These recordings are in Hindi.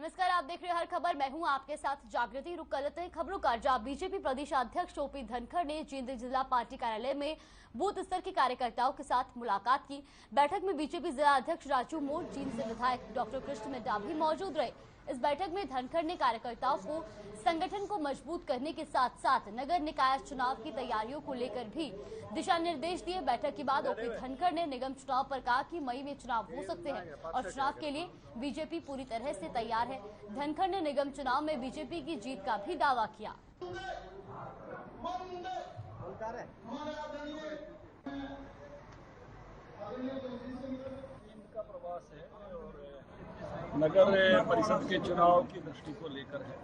नमस्कार, आप देख रहे हैं हर खबर। मैं हूं आपके साथ जागृति। रुक कर लेते हैं खबरों का। जहां बीजेपी प्रदेश अध्यक्ष ओपी धनखड़ ने जींद जिला पार्टी कार्यालय में बूथ स्तर के कार्यकर्ताओं के साथ मुलाकात की। बैठक में बीजेपी जिला अध्यक्ष राजू मोड़, जींद से विधायक डॉक्टर कृष्ण मिड्ढा भी मौजूद रहे। इस बैठक में धनखड़ ने कार्यकर्ताओं को संगठन को मजबूत करने के साथ साथ नगर निकाय चुनाव की तैयारियों को लेकर भी दिशा निर्देश दिए। बैठक के बाद ओपी धनखड़ ने निगम चुनाव पर कहा कि मई में चुनाव हो सकते हैं और चुनाव के लिए बीजेपी पूरी तरह से तैयार है। धनखड़ ने निगम चुनाव में बीजेपी की जीत का भी दावा किया। का प्रवास है और नगर परिषद के चुनाव की दृष्टि को लेकर है।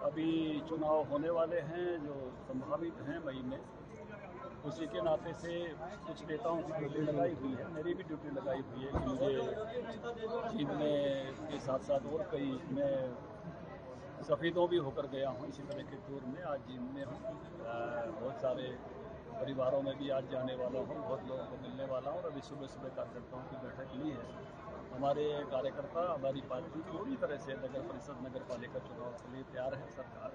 अभी चुनाव होने वाले हैं जो संभावित हैं मई में। उसी के नाते से कुछ नेताओं की ड्यूटी लगाई हुई है, मेरी भी ड्यूटी लगाई हुई है कि मुझे जीतने के साथ साथ और कई मैं सफीदों भी होकर गया हूँ इसी तरह के टूर में। आज जींद में हूँ, बहुत सारे परिवारों में भी आज जाने वाला हूँ, बहुत लोगों को मिलने वाला हूँ और अभी सुबह सुबह कार्यकर्ताओं की बैठक ली है। हमारे कार्यकर्ता हमारी पार्टी पूरी तरह से नगर परिषद नगर पालिका चुनाव के लिए तैयार है। सरकार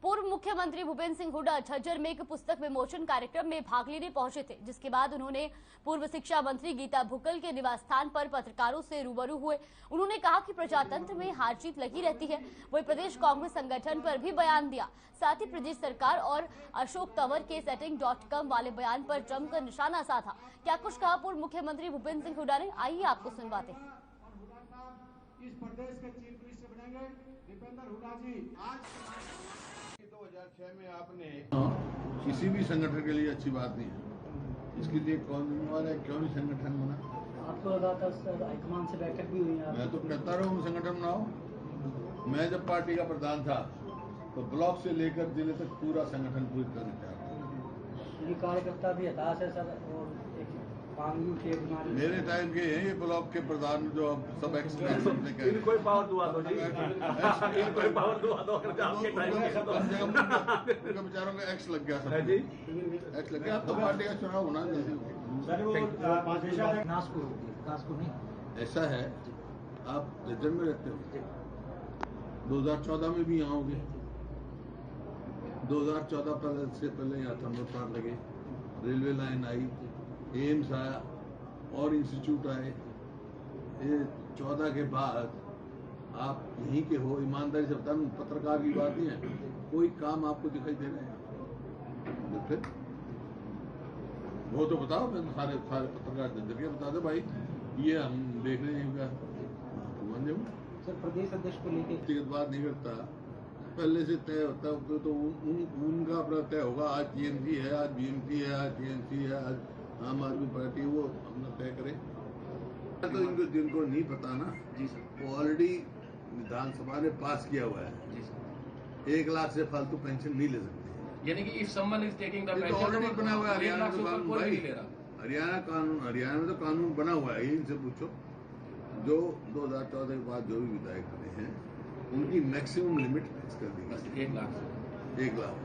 पूर्व मुख्यमंत्री भूपेंद्र सिंह हुड्डा झज्जर में एक पुस्तक विमोचन कार्यक्रम में भाग लेने पहुंचे थे, जिसके बाद उन्होंने पूर्व शिक्षा मंत्री गीता भुक्कल के निवास स्थान पर पत्रकारों से रूबरू हुए। उन्होंने कहा कि प्रजातंत्र में हार जीत लगी रहती है। वही प्रदेश कांग्रेस संगठन पर भी बयान दिया। साथ ही प्रदेश सरकार और अशोक तंवर के setting.com वाले बयान पर जमकर निशाना साधा। क्या कुछ कहा पूर्व मुख्यमंत्री भूपेंद्र सिंह हुड्डा ने, आइए आपको सुनवाते हैं। इस प्रदेश के चीफ मिनिस्टर बनेंगे दीपेंद्र हुड्डा जी। आज 2006 में आपने किसी भी संगठन के लिए अच्छी बात नहीं है। इसके लिए कौन जिम्मेवार है? क्यों नहीं संगठन बना? आपको लगा था सर हाईकमान से बैठक भी हुई है। मैं तो कहता रहा हूँ संगठन बनाओ। मैं जब पार्टी का प्रधान था तो ब्लॉक से लेकर जिले तक पूरा संगठन पूरी तरह तैयार। ये कार्यकर्ता भी हताश है सर और मेरे टाइम के हैं ये ब्लॉक के प्रधान जो सब एक्सप्रेस कोई पावर दुआ दो जी, कोई पावर दुआ दो। बेचारों का एक्स लग गया सब जी, एक्स लग गया। तो पार्टी का चुनाव होना ऐसा है। आप झज्जर में रहते हो, 2014 में भी यहाँ होंगे। 2014 से पहले यहाँ थर्मल प्लांट लगे, रेलवे लाइन आई, एम्स आया और इंस्टीट्यूट आए। ये 14 के बाद आप यहीं के हो, ईमानदारी से बताऊं, पत्रकार की बात नहीं है, कोई काम आपको दिखाई दे रहे हैं तो फिर वो तो बताओ। मैं सारे पत्रकार जरिए बता दो भाई ये हम देख रहे हैं। सर प्रदेश अध्यक्ष को लेकर व्यक्तिगत बात नहीं करता, पहले से तय होता है तो उनका अपना तय होगा। आज टीएमसी है, आज बीएमसी है, आज टीएमसी है, आज आम आदमी पार्टी, वो अपना तय करे। तो इनको जिनको नहीं पता ना जी सर, वो ऑलरेडी विधानसभा ने पास किया हुआ है जी सर, 1 लाख से फालतू पेंशन नहीं ले सकते। यानी कि if someone is taking the pension already बना हुआ है हरियाणा में कानून भाई। हरियाणा में तो कानून बना हुआ है। इनसे पूछो जो 2014 के बाद जो भी विधायक बने हैं उनकी मैक्सिमम लिमिट फिक्स कर दी गई 1 लाख से 1 लाख।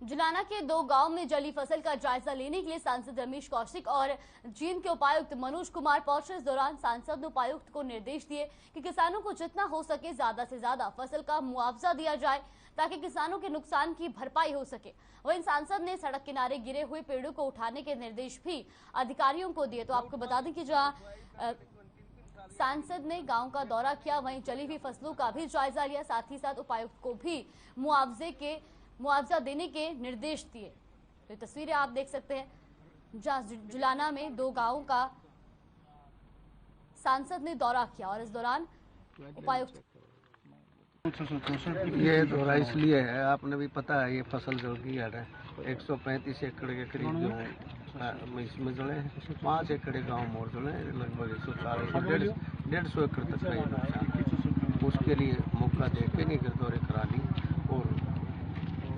जुलाना के 2 गांव में जली फसल का जायजा लेने के लिए सांसद रमेश कौशिक और जींद के उपायुक्त मनोज कुमार पहुंचे। इस दौरान सांसद ने उपायुक्त को निर्देश दिए कि किसानों को जितना हो सके ज्यादा से ज्यादा फसल का मुआवजा दिया जाए ताकि किसानों के नुकसान की भरपाई हो सके। वहीं सांसद ने सड़क किनारे गिरे हुए पेड़ों को उठाने के निर्देश भी अधिकारियों को दिए। तो आपको बता दें कि जहाँ सांसद ने गांव का दौरा किया, वहीं जली हुई फसलों का भी जायजा लिया। साथ ही साथ उपायुक्त को भी मुआवजा देने के निर्देश दिए। तो ये तस्वीरें आप देख सकते हैं जहां जुलाना में 2 गांवों का सांसद ने दौरा किया और इस दौरान उपायुक्त ये दौरा इसलिए है, आपने भी पता है ये फसल जो की है 135 एकड़ के करीब जो इसमें जले, 5 एकड़ गाँव मोड़ जले, लगभग 140 150 एकड़ तक का ये नुकसान। उसके लिए मौका दे के नहीं कर दौरे करा ली और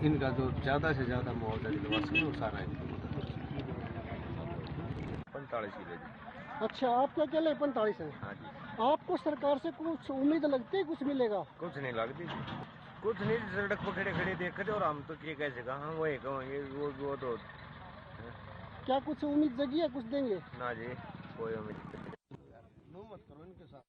इनका जो ज्यादा से ज्यादा मुआवजा दिलवा सके वो सारा इनकी मदद। 45 किलो। अच्छा, आपका अकेले 45 है? हाँ जी। आपको सरकार से कुछ उम्मीद लगती है कुछ मिलेगा? कुछ नहीं लगती। कुछ नहीं, सड़क पर खड़े खड़े देख कर, और हम तो क्या कह सका, हम वही कहेंगे वो तो क्या कुछ उम्मीद जगी है, कुछ देंगे? ना जी, कोई उम्मीद मत करो इनके साथ।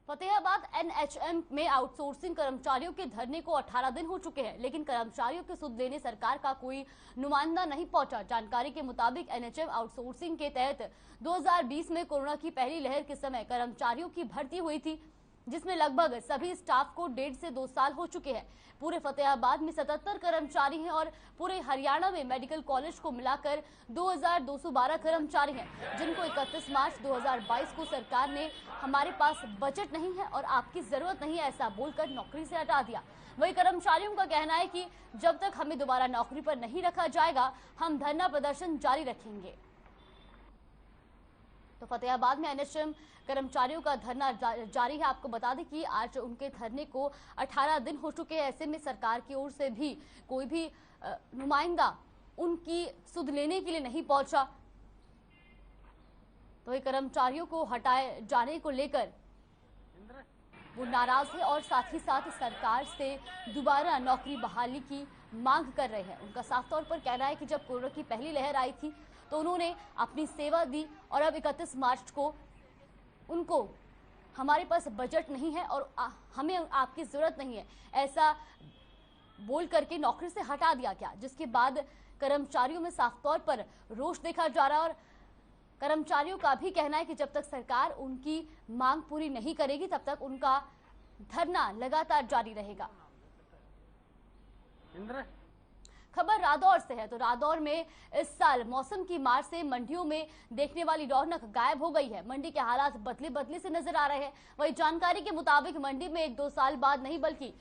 फतेहाबाद एनएचएम में आउटसोर्सिंग कर्मचारियों के धरने को 18 दिन हो चुके हैं, लेकिन कर्मचारियों के सुध लेने सरकार का कोई नुमाइंदा नहीं पहुंचा। जानकारी के मुताबिक एनएचएम आउटसोर्सिंग के तहत 2020 में कोरोना की पहली लहर के समय कर्मचारियों की भर्ती हुई थी, जिसमें लगभग सभी स्टाफ को 1.5 से 2 साल हो चुके हैं। पूरे फतेहाबाद में 77 कर्मचारी हैं और पूरे हरियाणा में मेडिकल कॉलेज को मिलाकर 2212 कर्मचारी हैं, जिनको 31 मार्च 2022 को सरकार ने हमारे पास बजट नहीं है और आपकी जरूरत नहीं है ऐसा बोलकर नौकरी से हटा दिया। वही कर्मचारियों का कहना है कि जब तक हमें दोबारा नौकरी पर नहीं रखा जाएगा, हम धरना प्रदर्शन जारी रखेंगे। तो फतेहाबाद में एनएचएम कर्मचारियों का धरना जारी है। आपको बता दें कि आज उनके धरने को 18 दिन हो चुके हैं। ऐसे में सरकार की ओर से भी कोई भी नुमाइंदा उनकी सुध लेने के लिए नहीं पहुंचा। तो ये कर्मचारियों को हटाए जाने को लेकर वो नाराज है और साथ ही साथ सरकार से दोबारा नौकरी बहाली की मांग कर रहे हैं। उनका साफ तौर पर कहना है कि जब कोरोना की पहली लहर आई थी तो उन्होंने अपनी सेवा दी और अब 31 मार्च को उनको हमारे पास बजट नहीं है और हमें आपकी जरूरत नहीं है ऐसा बोल करके नौकरी से हटा दिया गया, जिसके बाद कर्मचारियों में साफ तौर पर रोष देखा जा रहा है और कर्मचारियों का भी कहना है कि जब तक सरकार उनकी मांग पूरी नहीं करेगी तब तक उनका धरना लगातार जारी रहेगा। खबर रादौर से है। तो रादौर में इस साल मौसम की मार से मंडियों में देखने वाली रौनक गायब हो गई है। मंडी के हालात बदले बदले से नजर आ रहे हैं। वही जानकारी के मुताबिक मंडी में 1-2 साल बाद नहीं बल्कि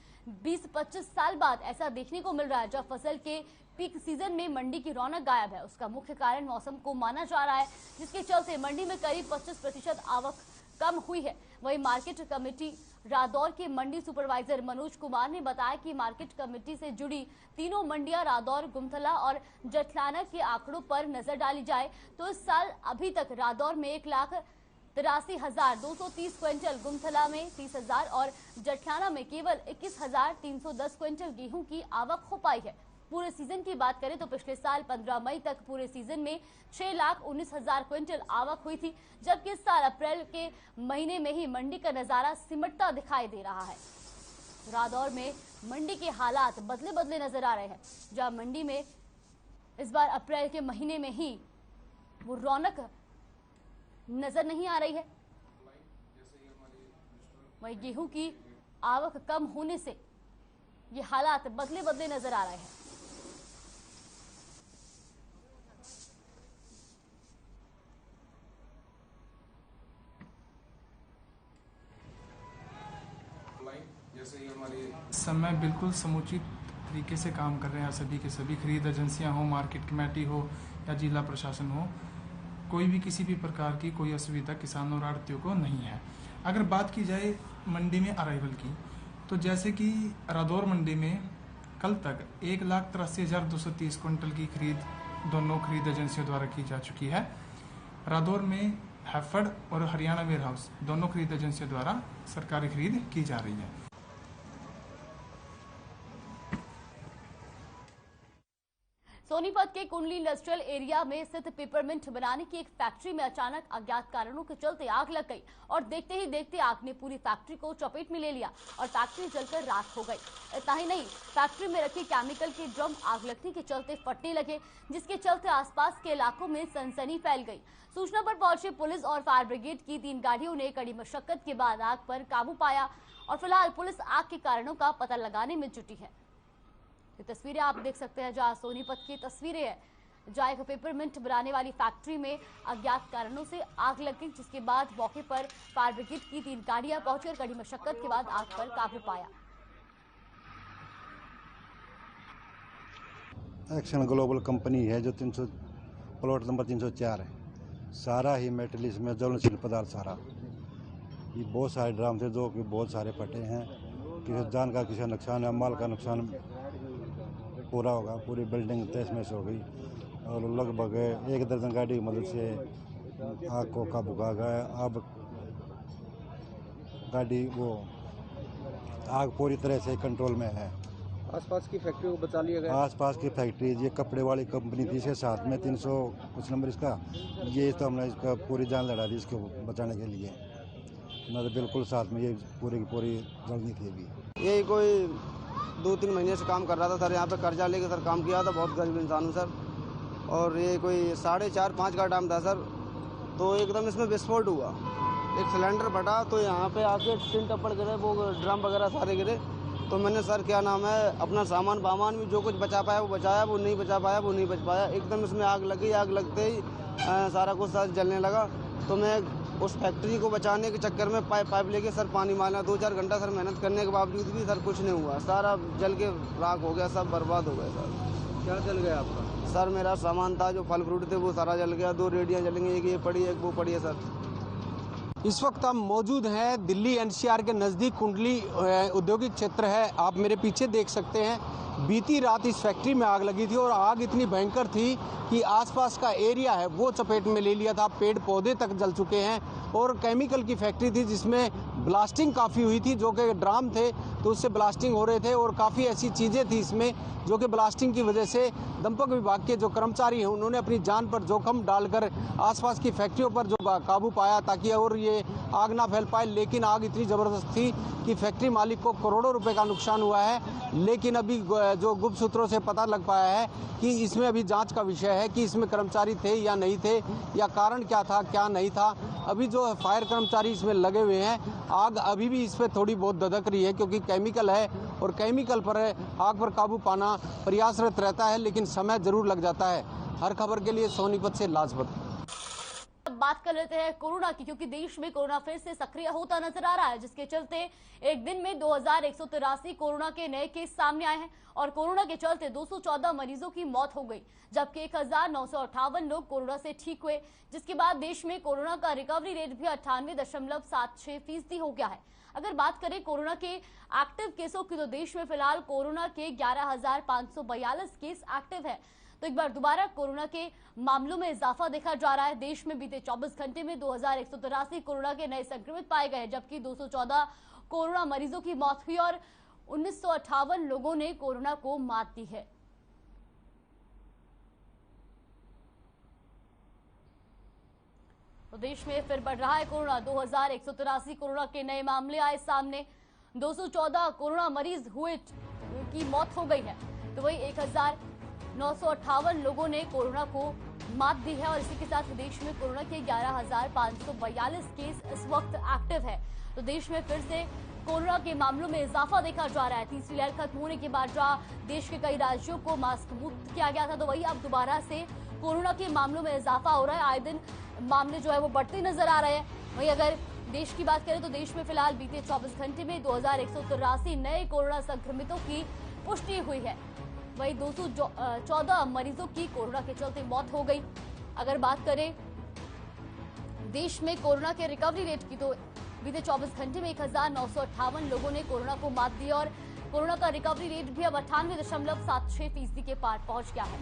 20-25 साल बाद ऐसा देखने को मिल रहा है जब फसल के पीक सीजन में मंडी की रौनक गायब है। उसका मुख्य कारण मौसम को माना जा रहा है, जिसके चलते मंडी में करीब 25% आवक कम हुई है। वही मार्केट कमेटी रादौर के मंडी सुपरवाइजर मनोज कुमार ने बताया कि मार्केट कमेटी से जुड़ी तीनों मंडियां रादौर, गुमथला और जठलाना के आंकड़ों पर नजर डाली जाए तो इस साल अभी तक रादौर में 1,83,230 क्विंटल, गुमथला में 30,000 और जठलाना में केवल 21,310 क्विंटल गेहूं की आवक हो पाई है। पूरे सीजन की बात करें तो पिछले साल 15 मई तक पूरे सीजन में 6,19,000 क्विंटल आवक हुई थी, जबकि इस साल अप्रैल के महीने में ही मंडी का नजारा सिमटता दिखाई दे रहा है। रादौर में मंडी के हालात बदले बदले नजर आ रहे हैं, जहां मंडी में इस बार अप्रैल के महीने में ही वो रौनक नजर नहीं आ रही है। वही गेहूं की आवक कम होने से ये हालात बदले बदले नजर आ रहे हैं। समय बिल्कुल समुचित तरीके से काम कर रहे हैं सभी के सभी, खरीद एजेंसियां हो, मार्केट कमेटी हो या जिला प्रशासन हो, कोई भी किसी भी प्रकार की कोई असुविधा किसानों और आड़तियों को नहीं है। अगर बात की जाए मंडी में अराइवल की, तो जैसे कि रादौर मंडी में कल तक 1,83,230 क्विंटल की खरीद दोनों खरीद एजेंसियों द्वारा की जा चुकी है। रादौर में हैफर्ड और हरियाणा वेयर हाउस दोनों खरीद एजेंसियों द्वारा सरकारी खरीद की जा रही है। सोनीपत के कुंडली इंडस्ट्रियल एरिया में स्थित पेपरमिंट बनाने की एक फैक्ट्री में अचानक अज्ञात कारणों के चलते आग लग गई और देखते ही देखते आग ने पूरी फैक्ट्री को चपेट में ले लिया और फैक्ट्री जलकर राख हो गई। इतना ही नहीं, फैक्ट्री में रखे केमिकल के ड्रम आग लगने के चलते फटने लगे, जिसके चलते आसपास के इलाकों में सनसनी फैल गई। सूचना पर पहुंचे पुलिस और फायर ब्रिगेड की 3 गाड़ियों ने कड़ी मशक्कत के बाद आग पर काबू पाया और फिलहाल पुलिस आग के कारणों का पता लगाने में जुटी है। ये तस्वीरें आप देख सकते हैं, जहां सोनीपत की तस्वीरें हैं, जहां एक पेपरमिंट बनाने वाली फैक्ट्री में अज्ञात कारणों से आग लग गई, जिसके बाद मौके पर फायर ब्रिगेड की 3 गाड़ियां पहुंचकर कड़ी मशक्कत के बाद आग पर काबू पाया। एक्शन ग्लोबल कंपनी है जो 300 प्लॉट नंबर 304 है। सारा ही मेटल इसमें ज्वलनशील पदार्थ सारा, ये बहुत सारे ड्राम थे जो कि बहुत सारे फटे हैं। किसी जान का किसी नुकसान है, माल का नुकसान पूरा होगा। पूरी बिल्डिंग तहस-नहस हो गई और लगभग 1 दर्जन गाड़ी की मदद से आग को काबू पा गया। अब गाड़ी वो आग पूरी तरह से कंट्रोल में है। आसपास की फैक्ट्रियों को बचा लिया गया। आसपास की फैक्ट्री, ये कपड़े वाली कंपनी थी, इसके साथ में 300 कुछ नंबर इसका, ये तो हमने इसका पूरी जान लड़ा दी इसको बचाने के लिए, ना तो बिल्कुल साथ में ये पूरी की पूरी जलनी थी। अभी यही कोई 2-3 महीने से काम कर रहा था सर, यहाँ पे कर्जा लेके सर काम किया था, बहुत गरीब इंसान हूँ सर। और ये कोई 4:30-5 का टाइम था सर, तो एकदम इसमें विस्फोट हुआ, एक सिलेंडर फटा, तो यहाँ पे आके टिन टप्पड़ गिरे, वो ड्रम वगैरह सारे गिरे। तो मैंने सर क्या नाम है अपना सामान वामान भी जो कुछ बचा पाया वो बचाया, वो नहीं बचा पाया वो नहीं बच पाया। एकदम इसमें आग लगी, आग लगते ही सारा कुछ सर जलने लगा। तो मैं उस फैक्ट्री को बचाने के चक्कर में पाइप लेके सर पानी मारना, 2-4 घंटा सर मेहनत करने के बावजूद भी सर कुछ नहीं हुआ, सारा जल के राख हो गया, सब बर्बाद हो गया सर। क्या जल गया आपका? सर मेरा सामान था, जो फल फ्रूट थे वो सारा जल गया, 2 रेडियाँ जल गई, एक ये पड़ी एक वो पड़ी है सर। इस वक्त हम मौजूद हैं दिल्ली एनसीआर के नज़दीक, कुंडली औद्योगिक क्षेत्र है। आप मेरे पीछे देख सकते हैं, बीती रात इस फैक्ट्री में आग लगी थी और आग इतनी भयंकर थी कि आसपास का एरिया है वो चपेट में ले लिया था, पेड़ पौधे तक जल चुके हैं। और केमिकल की फैक्ट्री थी जिसमें ब्लास्टिंग काफ़ी हुई थी, जो कि ड्राम थे तो उससे ब्लास्टिंग हो रहे थे, और काफ़ी ऐसी चीज़ें थी इसमें जो कि ब्लास्टिंग की वजह से दमकल विभाग के जो कर्मचारी हैं उन्होंने अपनी जान पर जोखिम डालकर आसपास की फैक्ट्रियों पर जो काबू पाया ताकि और ये आग ना फैल पाए। लेकिन आग इतनी ज़बरदस्त थी कि फैक्ट्री मालिक को करोड़ों रुपए का नुकसान हुआ है। लेकिन अभी जो गुप्त सूत्रों से पता लग पाया है कि इसमें अभी जांच का विषय है कि इसमें कर्मचारी थे या नहीं थे, या कारण क्या था क्या नहीं था। अभी जो फायर कर्मचारी इसमें लगे हुए हैं, आग अभी भी इस पर थोड़ी बहुत धधक रही है क्योंकि केमिकल है और केमिकल पर आग पर काबू पाना प्रयासरत रहता है, लेकिन समय जरूर लग जाता है। हर खबर के लिए सोनीपत से लाजपत। बात कर लेते हैं कोरोना की, क्योंकि देश में कोरोना फिर से सक्रिय होता नजर आ रहा है, जिसके चलते एक दिन में 2183 कोरोना के नए केस सामने आए हैं और कोरोना के चलते 214 मरीजों की मौत हो गई, जबकि 1958 लोग कोरोना से ठीक हुए, जिसके बाद देश में कोरोना का रिकवरी रेट भी 98.76% हो गया है। अगर बात करें कोरोना के एक्टिव केसों की, तो देश में फिलहाल कोरोना के 11,542 केस एक्टिव है। तो एक बार दोबारा कोरोना के मामलों में इजाफा देखा जा रहा है। देश में बीते 24 घंटे में 2183 कोरोना के नए संक्रमित पाए गए, जबकि 214 कोरोना मरीजों की मौत हुई और 1958 लोगों ने कोरोना को मात दी है। तो देश में फिर बढ़ रहा है कोरोना, 2183 कोरोना के नए मामले आए सामने, 214 कोरोना मरीज हुए की मौत हो गई है, तो वही 1958 लोगों ने कोरोना को मात दी है। और इसी के साथ देश में कोरोना के 11,542 केस इस वक्त एक्टिव है। तो देश में फिर से कोरोना के मामलों में इजाफा देखा जा रहा है। तीसरी लहर खत्म होने के बाद जहां देश के कई राज्यों को मास्क मुक्त किया गया था, तो वही अब दोबारा से कोरोना के मामलों में इजाफा हो रहा है। आए दिन मामले जो है वो बढ़ते नजर आ रहे हैं। वही अगर देश की बात करें तो देश में फिलहाल बीते 24 घंटे में 2183 नए कोरोना संक्रमितों की पुष्टि हुई है। वही 214 मरीजों की कोरोना के चलते मौत हो गई। अगर बात करें देश में कोरोना के रिकवरी रेट की, तो बीते 24 घंटे में 1958 लोगों ने कोरोना को मात दी और कोरोना का रिकवरी रेट भी अब 98.76% के पार पहुंच गया है।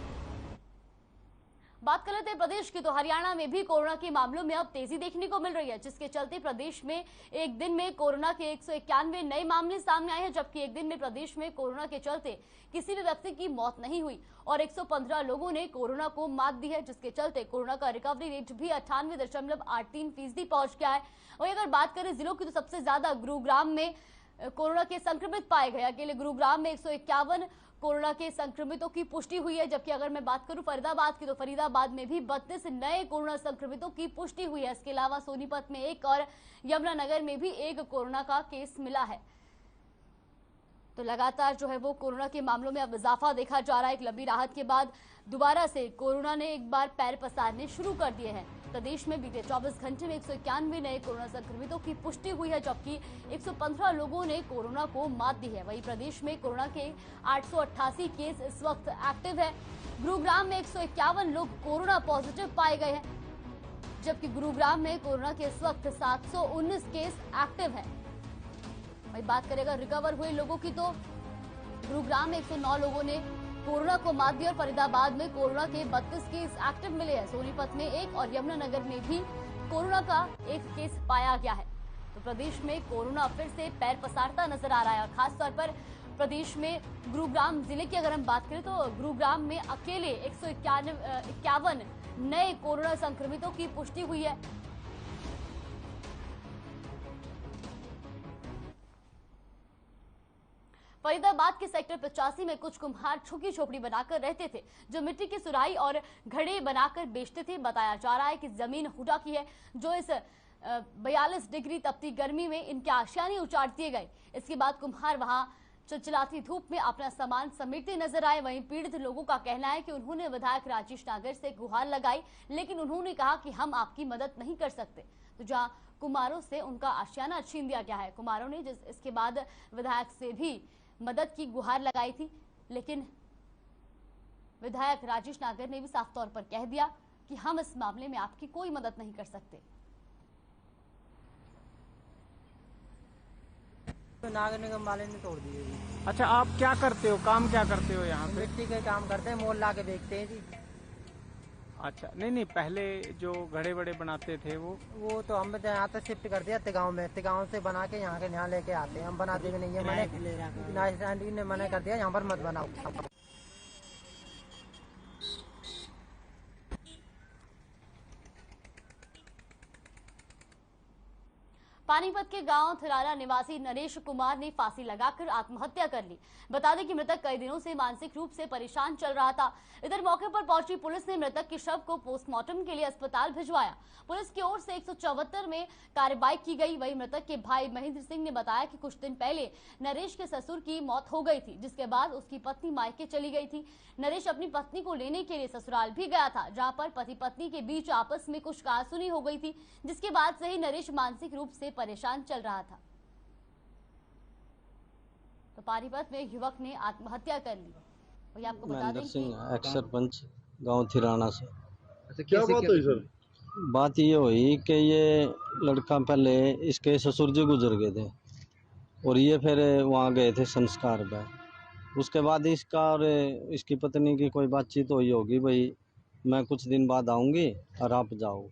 बात कर लेते हैं प्रदेश की, तो हरियाणा में भी कोरोना के मामलों में अब तेजी देखने को मिल रही है, जिसके चलते प्रदेश में एक दिन में कोरोना के 191 नए मामले सामने आए हैं, जबकि एक दिन में प्रदेश में कोरोना के चलते किसी भी व्यक्ति की मौत नहीं हुई और 115 लोगों ने कोरोना को मात दी है, जिसके चलते कोरोना का रिकवरी रेट भी 98.83% पहुंच गया है। वहीं अगर बात करें जिलों की, तो सबसे ज्यादा गुरुग्राम में कोरोना के संक्रमित पाए गए। अकेले गुरुग्राम में 151 कोरोना के संक्रमितों की पुष्टि हुई है, जबकि अगर मैं बात करूं फरीदाबाद की, तो फरीदाबाद में भी 32 नए कोरोना संक्रमितों की पुष्टि हुई है। इसके अलावा सोनीपत में 1 और यमुनानगर में भी 1 कोरोना का केस मिला है। तो लगातार जो है वो कोरोना के मामलों में अब इजाफा देखा जा रहा है। एक लंबी राहत के बाद दोबारा से कोरोना ने एक बार पैर पसारने शुरू कर दिए हैं। प्रदेश में बीते 24 घंटे में 191 नए कोरोना संक्रमितों की पुष्टि हुई है, जबकि 115 लोगों ने कोरोना को मात दी है। वहीं प्रदेश में कोरोना के 888 केस इस वक्त एक्टिव है। गुरुग्राम में 151 लोग कोरोना पॉजिटिव पाए गए हैं, जबकि गुरुग्राम में कोरोना के इस वक्त 719 केस एक्टिव है। वही बात करेगा रिकवर हुए लोगों की, तो गुरुग्राम में 109 लोगों ने कोरोना को मात दी और फरीदाबाद में कोरोना के 32 केस एक्टिव मिले हैं। सोनीपत में 1 और यमुनानगर में भी कोरोना का 1 केस पाया गया है। तो प्रदेश में कोरोना फिर से पैर पसारता नजर आ रहा है। खासतौर पर प्रदेश में गुरुग्राम जिले की अगर हम बात करें तो गुरुग्राम में अकेले 151 नए कोरोना संक्रमितों की पुष्टि हुई है। फरीदाबाद के सेक्टर 85 में कुछ कुम्हार झुग्गी झोपड़ी बनाकर रहते थे, जो मिट्टी की सुराही और घड़े बनाकर बेचते थे। बताया जा रहा है कि जमीन हुडा की है, जो इस 42 डिग्री तपती गर्मी में इनके आशियाने उचाड़ दिए गए। इसके बाद कुम्हार वहां चिलचिलाती धूप में अपना सामान समेटते नजर आए। वहीं पीड़ित लोगों का कहना है कि उन्होंने विधायक राजेश नागर से गुहार लगाई, लेकिन उन्होंने कहा कि हम आपकी मदद नहीं कर सकते। तो जहां कुम्हारों से उनका आशियाना छीन दिया गया है। कुम्हारों ने इसके बाद विधायक से भी मदद की गुहार लगाई थी, लेकिन विधायक राजेश नागर ने भी साफ तौर पर कह दिया कि हम इस मामले में आपकी कोई मदद नहीं कर सकते। तो नागर निगम वाले ने तोड़ दिए जी। अच्छा, आप क्या करते हो, काम क्या करते हो यहाँ पे? मिट्टी के काम करते हैं, मोल ला के बेचते हैं जी। अच्छा, नहीं, पहले जो घड़े बड़े बनाते थे वो तो हम यहाँ से शिफ्ट कर दिया तिगांव में। तिगांव से बना के यहाँ के यहाँ लेके आते हैं। हम बनाते भी नहीं है, मैंने ने मना कर दिया यहाँ पर मत बनाओ। पानीपत के गांव थिराला निवासी नरेश कुमार ने फांसी लगाकर आत्महत्या कर ली। बता दें कि मृतक कई दिनों से मानसिक रूप से परेशान चल रहा था। इधर मौके पर पहुंची पुलिस ने मृतक के शव को पोस्टमार्टम के लिए अस्पताल भिजवाया। पुलिस की ओर से 174 में कार्रवाई की गई। वहीं मृतक के भाई महेंद्र सिंह ने बताया कि कुछ दिन पहले नरेश के ससुर की मौत हो गई थी, जिसके बाद उसकी पत्नी मायके चली गई थी। नरेश अपनी पत्नी को लेने के लिए ससुराल भी गया था, जहां पर पति पत्नी के बीच आपस में कुछ कहासुनी हो गई थी, जिसके बाद से ही नरेश मानसिक रूप से परेशान चल रहा था। तो पानीपत में युवक ने आत्महत्या कर ली। वही आपको बता दें कि एक्स सरपंच गांव थिराना से। अच्छा, क्या बात हुई सर? बात ये हुई कि ये लड़का पहले इसके ससुर जी गुजर गए थे और ये फिर वहाँ गए थे संस्कार पे। उसके बाद इसका और इसकी पत्नी की कोई बातचीत हुई होगी, भाई मैं कुछ दिन बाद आऊँगी और आप जाओ।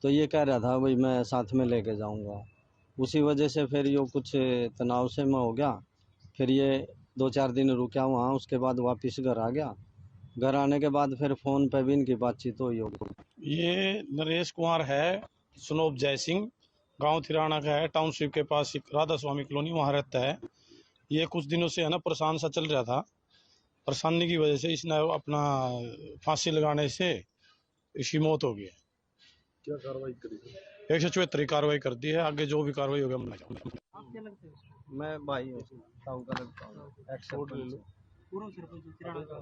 तो ये कह रहा था भाई मैं साथ में लेके जाऊँगा। उसी वजह से फिर ये कुछ तनाव से में हो गया। फिर ये 2-4 दिन रुका वहाँ, उसके बाद वापस घर आ गया। घर आने के बाद फिर फ़ोन पे भी इनकी बातचीत हुई होगी। ये नरेश कुमार है, सुनोब जय सिंह, गांव थिराना का है, टाउनशिप के पास राधा स्वामी कॉलोनी, वहाँ रहता है। ये कुछ दिनों से है ना परेशान सा चल रहा था। परेशानी की वजह से इसने अपना फांसी लगाने से इसकी मौत हो गई है। क्या कार्रवाई करी? 174 कार्रवाई कर दी है। आगे जो भी कार्रवाई होगी हम मैं भाई हूँ, ताऊ का लगता हूँ। एक्सपोर्ट ले लो। पूर्व सरपंच थिराना का।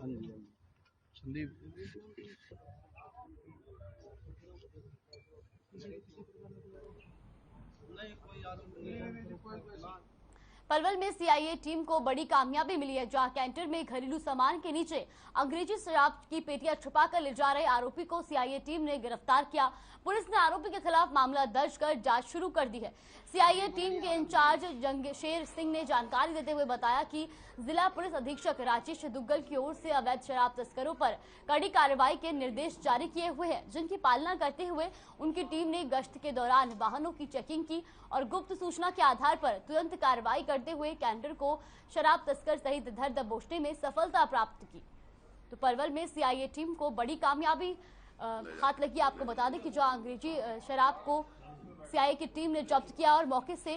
संदीप। पलवल में सीआईए टीम को बड़ी कामयाबी मिली है, जहां कैंटर में घरेलू सामान के नीचे अंग्रेजी शराब की पेटियां छुपाकर ले जा रहे आरोपी को सीआईए टीम ने गिरफ्तार किया। पुलिस ने आरोपी के खिलाफ मामला दर्ज कर जांच शुरू कर दी है। सीआईए टीम के इंचार्ज जंगशेर सिंह ने जानकारी देते हुए बताया कि जिला पुलिस अधीक्षक राजेश दुग्गल की ओर से अवैध शराब तस्करों पर कड़ी कार्रवाई के निर्देश जारी किए हुए हैं, जिनकी पालना करते हुए उनकी टीम ने गश्त के दौरान वाहनों की चेकिंग की और गुप्त सूचना के आधार पर तुरंत कार्रवाई करते हुए कैंटर को शराब तस्कर सहित धर दबोचने में सफलता प्राप्त की। तो पलवल में सीआईए टीम को बड़ी कामयाबी हाथ लगी। आपको बता दें कि जो अंग्रेजी शराब को सीआईए की टीम ने जब्त किया और मौके से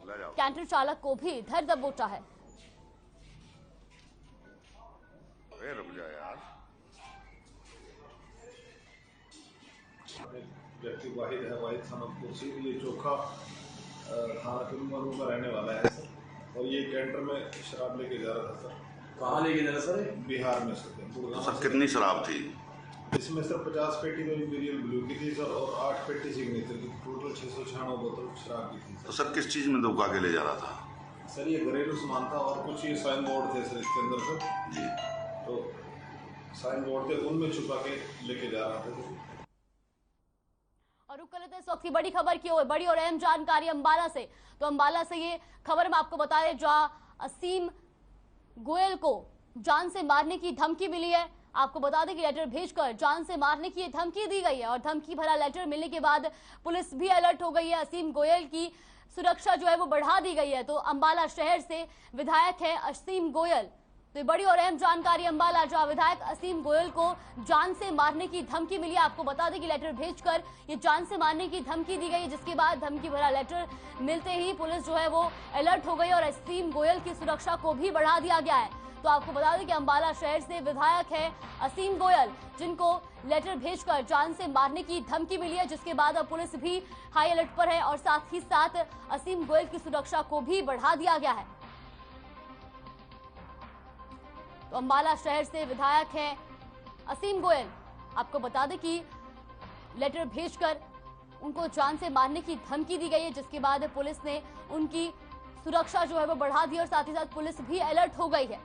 कैंटर चालक को भी धर दबोचा है। व्यक्ति वाहिद है, वाहिद सनद कुर्सी, ये चोखा थाना तिरुमरू का रहने वाला है सर, और ये कैंटर में शराब लेके जा रहा था सर। कहाँ लेके जा रहा सर? बिहार में सर। सर कितनी शराब थी? इसमें सर 50 पेटी तो इंपीरियल ब्लू की थी सर, और 8 पेटी सिग्नेचर की, टोटल 696 बोतल शराब की थी। तो सर किस चीज में धोखा के ले जा रहा था? सर ये घरेलू सामान था और कुछ ये साइन बोर्ड थे सर इसके अंदर सर जी, तो साइन बोर्ड थे उनमें छुपा के लेके जा रहा था। और रुक कर लेते हैं इस वक्त की बड़ी खबर की ओर। बड़ी और अहम जानकारी अंबाला से। तो अंबाला से ये खबर हम आपको बता रहे, जहां असीम गोयल को जान से मारने की धमकी मिली है। आपको बता दें कि लेटर भेजकर जान से मारने की धमकी दी गई है और धमकी भरा लेटर मिलने के बाद पुलिस भी अलर्ट हो गई है। असीम गोयल की सुरक्षा जो है वो बढ़ा दी गई है। तो अंबाला शहर से विधायक है असीम गोयल। तो ये बड़ी और अहम जानकारी अंबाला, जहां विधायक असीम गोयल को जान से मारने की धमकी मिली। आपको बता दें कि लेटर भेजकर ये जान से मारने की धमकी दी गई, जिसके बाद धमकी भरा लेटर मिलते ही पुलिस जो है वो अलर्ट हो गई और असीम गोयल की सुरक्षा को भी बढ़ा दिया गया है। तो आपको बता दें कि अंबाला शहर से विधायक है असीम गोयल, जिनको लेटर भेजकर जान से मारने की धमकी मिली है, जिसके बाद अब पुलिस भी हाई अलर्ट पर है और साथ ही साथ असीम गोयल की सुरक्षा को भी बढ़ा दिया गया है। तो अंबाला शहर से विधायक है असीम गोयल। आपको बता दें कि लेटर भेजकर उनको जान से मारने की धमकी दी गई है, जिसके बाद पुलिस ने उनकी सुरक्षा जो है वो बढ़ा दी और साथ ही साथ पुलिस भी अलर्ट हो गई है।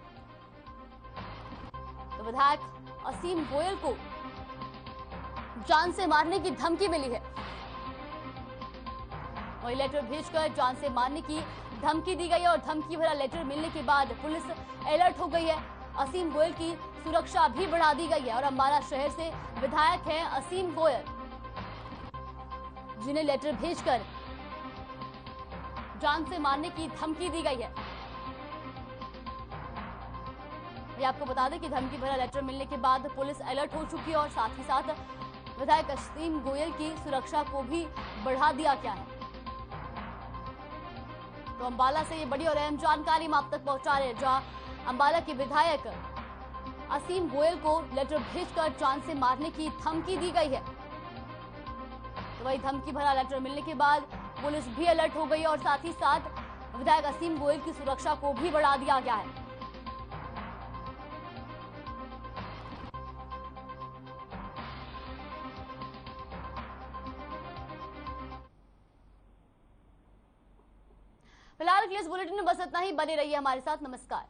तो विधायक असीम गोयल को जान से मारने की धमकी मिली है। वही लेटर भेजकर जान से मारने की धमकी दी गई है और धमकी भरा लेटर मिलने के बाद पुलिस अलर्ट हो गई है। असीम गोयल की सुरक्षा भी बढ़ा दी गई है और अंबाला शहर से विधायक हैं असीम गोयल, जिन्हें लेटर भेजकर जान से मारने की धमकी दी गई है। ये आपको बता दें कि धमकी भरा लेटर मिलने के बाद पुलिस अलर्ट हो चुकी है और साथ ही साथ विधायक असीम गोयल की सुरक्षा को भी बढ़ा दिया गया है। तो अंबाला से ये बड़ी और अहम जानकारी हम आप तक पहुंचा रहे हैं, जहां अंबाला के विधायक असीम गोयल को लेटर भेजकर जान से मारने की धमकी दी गई है। तो वही धमकी भरा लेटर मिलने के बाद पुलिस भी अलर्ट हो गई और साथ ही साथ विधायक असीम गोयल की सुरक्षा को भी बढ़ा दिया गया है। फिलहाल के लिए इस बुलेटिन में बस इतना ही। बने रहिए हमारे साथ। नमस्कार।